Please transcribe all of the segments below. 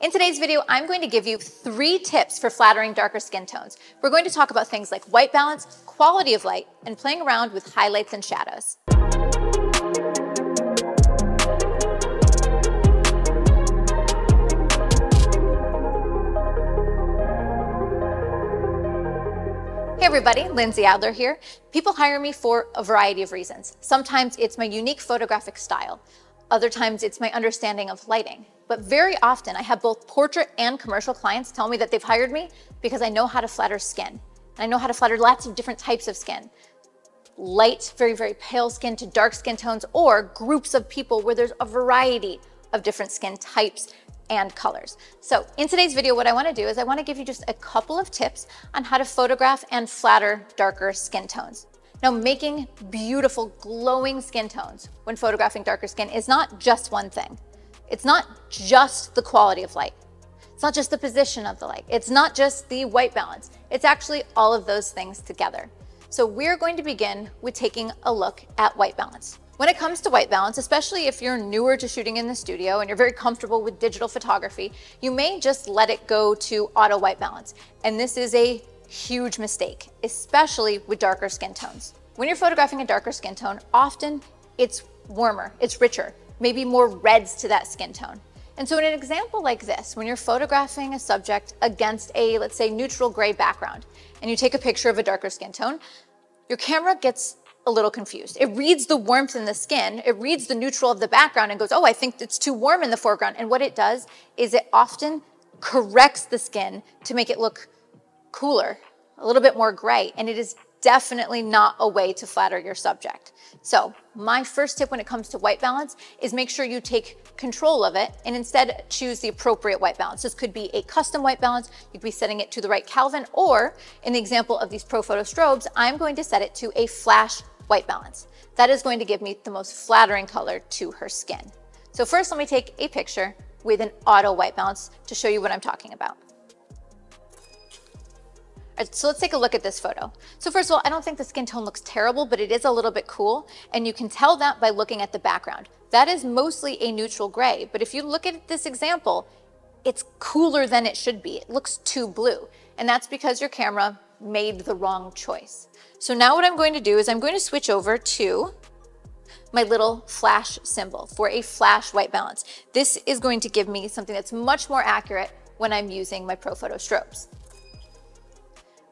In today's video, I'm going to give you 3 tips for flattering darker skin tones. We're going to talk about things like white balance, quality of light, and playing around with highlights and shadows. Hey everybody, Lindsay Adler here. People hire me for a variety of reasons. Sometimes it's my unique photographic style. Other times it's my understanding of lighting. But very often I have both portrait and commercial clients tell me that they've hired me because I know how to flatter skin. And I know how to flatter lots of different types of skin. Light, very, very pale skin to dark skin tones, or groups of people where there's a variety of different skin types and colors. So in today's video, what I want to do is I want to give you just a couple of tips on how to photograph and flatter darker skin tones. Now, making beautiful glowing skin tones when photographing darker skin is not just one thing. It's not just the quality of light. It's not just the position of the light. It's not just the white balance. It's actually all of those things together. So we're going to begin with taking a look at white balance. When it comes to white balance, especially if you're newer to shooting in the studio and you're very comfortable with digital photography, you may just let it go to auto white balance. And this is a huge mistake, especially with darker skin tones. When you're photographing a darker skin tone, often it's warmer, it's richer, maybe more reds to that skin tone. And so in an example like this, when you're photographing a subject against a, let's say, neutral gray background, and you take a picture of a darker skin tone, your camera gets a little confused. It reads the warmth in the skin, it reads the neutral of the background and goes, oh, I think it's too warm in the foreground. And what it does is it often corrects the skin to make it look cooler, a little bit more gray, and it is definitely not a way to flatter your subject. So my first tip when it comes to white balance is make sure you take control of it and instead choose the appropriate white balance. This could be a custom white balance. You could be setting it to the right Kelvin, or in the example of these Pro Photo strobes, I'm going to set it to a flash white balance. That is going to give me the most flattering color to her skin. So first, let me take a picture with an auto white balance to show you what I'm talking about. All right, so let's take a look at this photo. So first of all, I don't think the skin tone looks terrible, but it is a little bit cool, and you can tell that by looking at the background. That is mostly a neutral gray, but if you look at this example, it's cooler than it should be. It looks too blue, and that's because your camera made the wrong choice. So now what I'm going to do is I'm going to switch over to my little flash symbol for a flash white balance. This is going to give me something that's much more accurate when I'm using my Pro Photo strobes.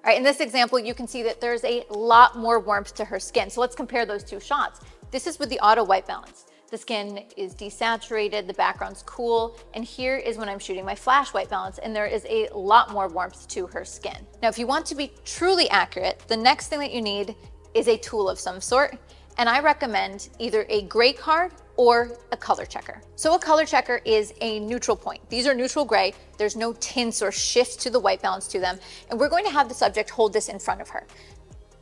All right, in this example, you can see that there's a lot more warmth to her skin. So let's compare those two shots. This is with the auto white balance. The skin is desaturated, the background's cool, and here is when I'm shooting my flash white balance, and there is a lot more warmth to her skin. Now, if you want to be truly accurate, the next thing that you need is a tool of some sort, and I recommend either a gray card or a color checker. So a color checker is a neutral point. These are neutral gray. There's no tints or shifts to the white balance to them, and we're going to have the subject hold this in front of her.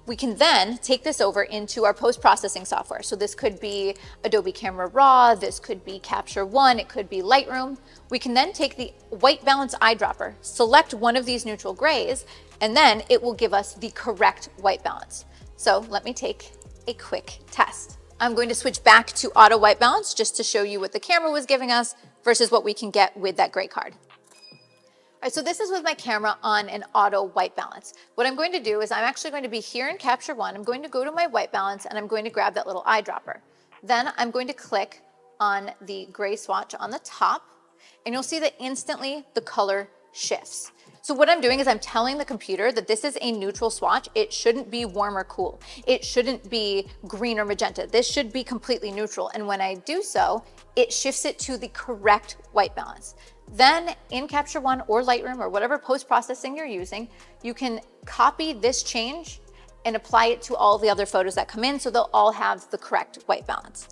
We can then take this over into our post-processing software. So this could be Adobe Camera Raw, this could be Capture One, it could be Lightroom. We can then take the white balance eyedropper, select one of these neutral grays, and then it will give us the correct white balance. So let me take a quick test. I'm going to switch back to auto white balance just to show you what the camera was giving us versus what we can get with that gray card. All right, so this is with my camera on an auto white balance. What I'm going to do is I'm actually going to be here in Capture One. I'm going to go to my white balance and I'm going to grab that little eyedropper. Then I'm going to click on the gray swatch on the top, and you'll see that instantly the color shifts. So what I'm doing is I'm telling the computer that this is a neutral swatch. It shouldn't be warm or cool. It shouldn't be green or magenta. This should be completely neutral. And when I do so, it shifts it to the correct white balance. Then in Capture One or Lightroom or whatever post-processing you're using, you can copy this change and apply it to all the other photos that come in so they'll all have the correct white balance.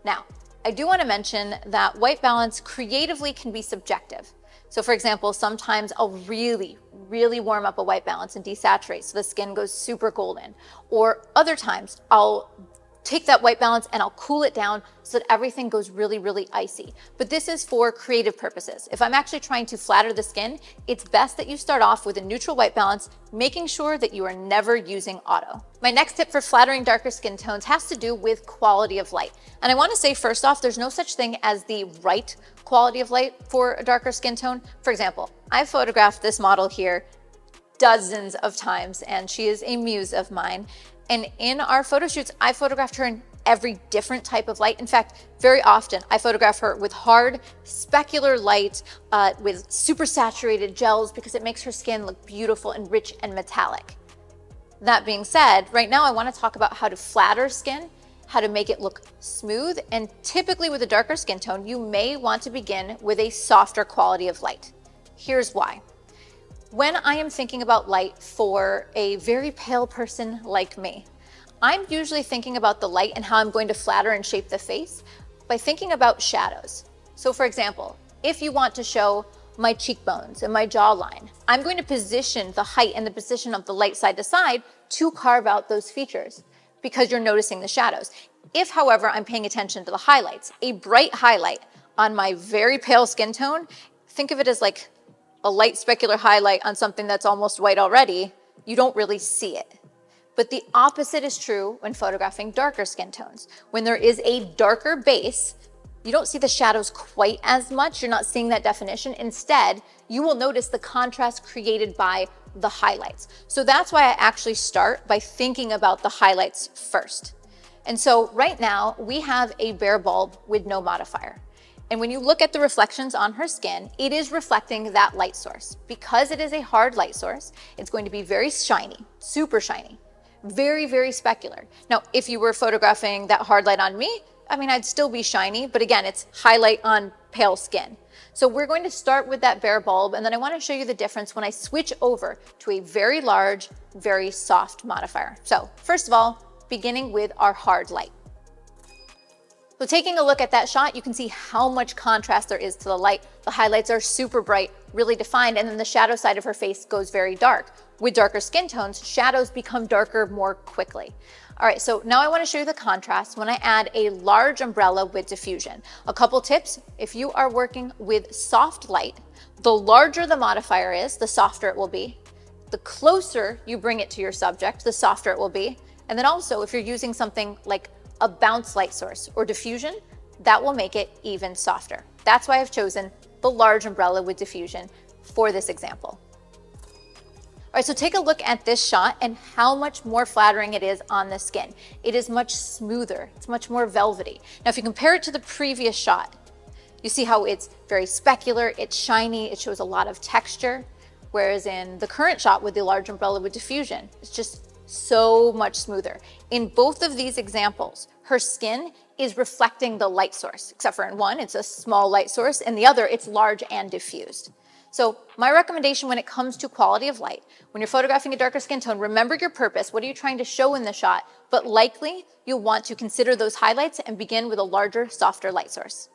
Now, I do want to mention that white balance creatively can be subjective. So for example, sometimes I'll really warm up a white balance and desaturate so the skin goes super golden. Or other times I'll take that white balance and I'll cool it down so that everything goes really, really icy. But this is for creative purposes. If I'm actually trying to flatter the skin, it's best that you start off with a neutral white balance, making sure that you are never using auto. My next tip for flattering darker skin tones has to do with quality of light. And I want to say first off, there's no such thing as the right quality of light for a darker skin tone. For example, I photographed this model here dozens of times, and she is a muse of mine. And in our photo shoots, I photographed her in every different type of light. In fact, very often I photograph her with hard specular light, with super saturated gels, because it makes her skin look beautiful and rich and metallic. That being said, right now I want to talk about how to flatter skin, how to make it look smooth, and typically with a darker skin tone, you may want to begin with a softer quality of light. Here's why. When I am thinking about light for a very pale person like me, I'm usually thinking about the light and how I'm going to flatter and shape the face by thinking about shadows. So for example, if you want to show my cheekbones and my jawline, I'm going to position the height and the position of the light side to side to carve out those features because you're noticing the shadows. If, however, I'm paying attention to the highlights, a bright highlight on my very pale skin tone, think of it as like a light specular highlight on something that's almost white already, you don't really see it. But the opposite is true when photographing darker skin tones. When there is a darker base, you don't see the shadows quite as much. You're not seeing that definition. Instead, you will notice the contrast created by the highlights. So that's why I actually start by thinking about the highlights first. And so right now we have a bare bulb with no modifier. And when you look at the reflections on her skin, it is reflecting that light source. Because it is a hard light source, it's going to be very shiny, super shiny, very, very specular. Now, if you were photographing that hard light on me, I mean, I'd still be shiny, but again, it's highlight on pale skin. So we're going to start with that bare bulb, and then I want to show you the difference when I switch over to a very large, very soft modifier. So first of all, beginning with our hard light. So taking a look at that shot, you can see how much contrast there is to the light. The highlights are super bright, really defined, and then the shadow side of her face goes very dark. With darker skin tones, shadows become darker more quickly. All right, so now I want to show you the contrast when I add a large umbrella with diffusion. A couple tips: if you are working with soft light, the larger the modifier is, the softer it will be. The closer you bring it to your subject, the softer it will be. And then also, if you're using something like a bounce light source or diffusion, that will make it even softer. That's why I've chosen the large umbrella with diffusion for this example. All right, so take a look at this shot and how much more flattering it is on the skin. It is much smoother, it's much more velvety. Now, if you compare it to the previous shot, you see how it's very specular, it's shiny, it shows a lot of texture, whereas in the current shot with the large umbrella with diffusion, it's just so much smoother. In both of these examples, her skin is reflecting the light source, except for in one, it's a small light source, and the other, it's large and diffused. So my recommendation when it comes to quality of light, when you're photographing a darker skin tone, remember your purpose. What are you trying to show in the shot? But likely you'll want to consider those highlights and begin with a larger, softer light source.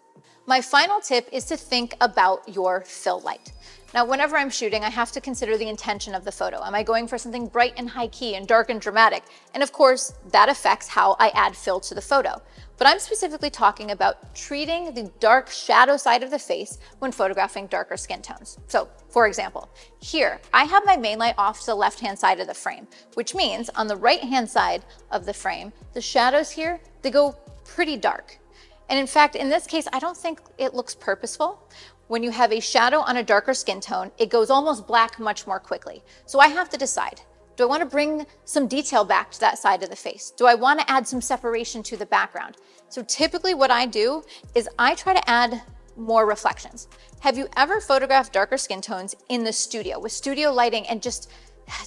My final tip is to think about your fill light. Now, whenever I'm shooting, I have to consider the intention of the photo. Am I going for something bright and high key and dark and dramatic? And of course, that affects how I add fill to the photo. But I'm specifically talking about treating the dark shadow side of the face when photographing darker skin tones. So, for example, here, I have my main light off to the left-hand side of the frame, which means on the right-hand side of the frame, the shadows here, they go pretty dark. And in fact, in this case, I don't think it looks purposeful. When you have a shadow on a darker skin tone, it goes almost black much more quickly. So I have to decide, do I want to bring some detail back to that side of the face? Do I want to add some separation to the background? So typically what I do is I try to add more reflections. Have you ever photographed darker skin tones in the studio with studio lighting and just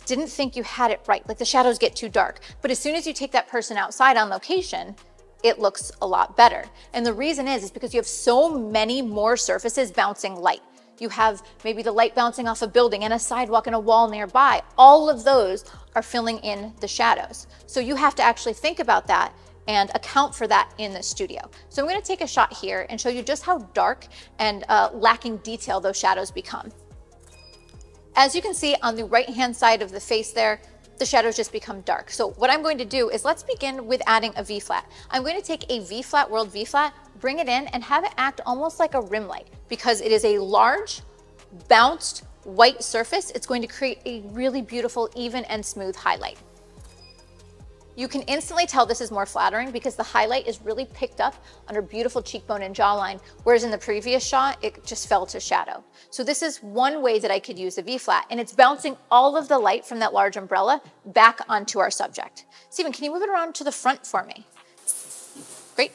didn't think you had it right? Like the shadows get too dark. But as soon as you take that person outside on location, it looks a lot better. And the reason is because you have so many more surfaces bouncing light. You have maybe the light bouncing off a building and a sidewalk and a wall nearby. All of those are filling in the shadows. So you have to actually think about that and account for that in the studio. So I'm gonna take a shot here and show you just how dark and lacking detail those shadows become. As you can see on the right-hand side of the face there, the shadows just become dark. So what I'm going to do is let's begin with adding a V-flat. I'm going to take a V-flat, World V-flat, bring it in and have it act almost like a rim light because it is a large, bounced white surface. It's going to create a really beautiful, even and smooth highlight. You can instantly tell this is more flattering because the highlight is really picked up under beautiful cheekbone and jawline, whereas in the previous shot, it just fell to shadow. So this is one way that I could use a V-flat, and it's bouncing all of the light from that large umbrella back onto our subject. Steven, can you move it around to the front for me? Great.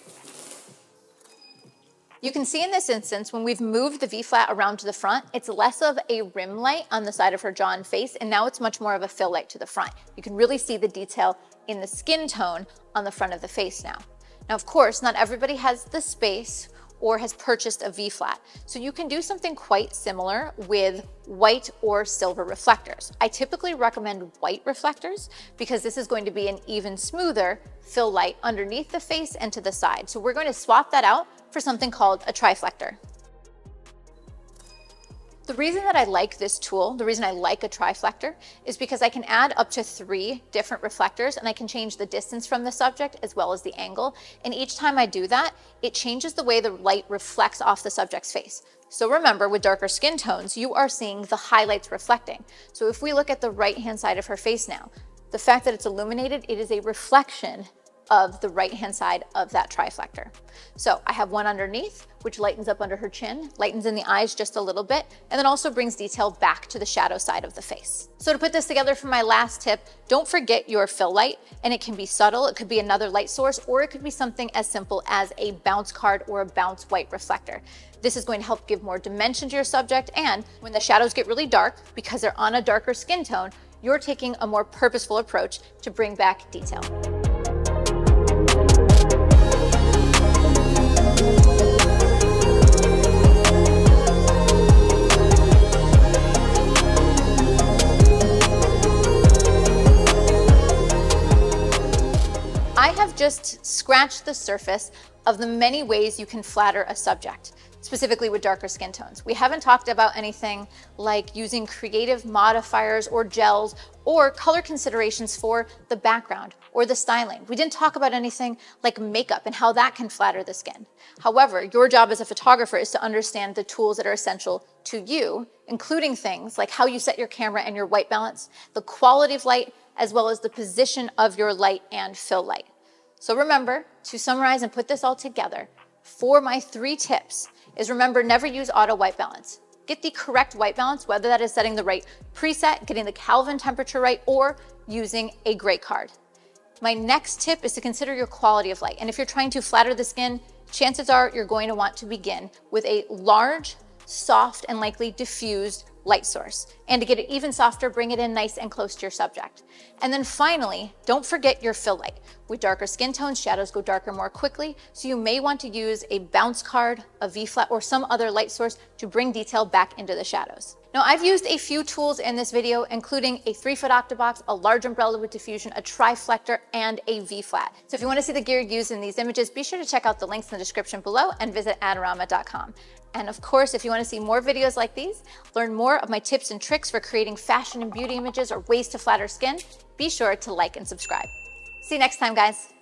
You can see in this instance, when we've moved the V-flat around to the front, it's less of a rim light on the side of her jaw and face, and now it's much more of a fill light to the front. You can really see the detail in the skin tone on the front of the face now. Now, of course, not everybody has the space or has purchased a V-flat, so you can do something quite similar with white or silver reflectors. I typically recommend white reflectors because this is going to be an even smoother fill light underneath the face and to the side. So we're going to swap that out for something called a triflector. The reason that I like this tool, the reason I like a triflector, is because I can add up to 3 different reflectors and I can change the distance from the subject as well as the angle. And each time I do that, it changes the way the light reflects off the subject's face. So remember, with darker skin tones, you are seeing the highlights reflecting. So if we look at the right-hand side of her face now, the fact that it's illuminated, it is a reflection of the right-hand side of that triflector. So I have one underneath, which lightens up under her chin, lightens in the eyes just a little bit, and then also brings detail back to the shadow side of the face. So to put this together for my last tip, don't forget your fill light, and it can be subtle, it could be another light source, or it could be something as simple as a bounce card or a bounce white reflector. This is going to help give more dimension to your subject, and when the shadows get really dark, because they're on a darker skin tone, you're taking a more purposeful approach to bring back detail. I have just scratched the surface of the many ways you can flatter a subject, specifically with darker skin tones. We haven't talked about anything like using creative modifiers or gels or color considerations for the background or the styling. We didn't talk about anything like makeup and how that can flatter the skin. However, your job as a photographer is to understand the tools that are essential to you, including things like how you set your camera and your white balance, the quality of light, as well as the position of your light and fill light. So remember, to summarize and put this all together, for my 3 tips is remember, never use auto white balance. Get the correct white balance, whether that is setting the right preset, getting the Kelvin temperature right, or using a gray card. My next tip is to consider your quality of light. And if you're trying to flatter the skin, chances are you're going to want to begin with a large, soft, and likely diffused light source. And to get it even softer, bring it in nice and close to your subject. And then finally, don't forget your fill light. With darker skin tones, shadows go darker more quickly, so you may want to use a bounce card, a V-flat, or some other light source to bring detail back into the shadows. Now, I've used a few tools in this video, including a 3-foot octabox, a large umbrella with diffusion, a triflector, and a V-flat. So if you want to see the gear used in these images, be sure to check out the links in the description below and visit adorama.com. And of course, if you want to see more videos like these, learn more of my tips and tricks for creating fashion and beauty images or ways to flatter skin, be sure to like and subscribe. See you next time, guys.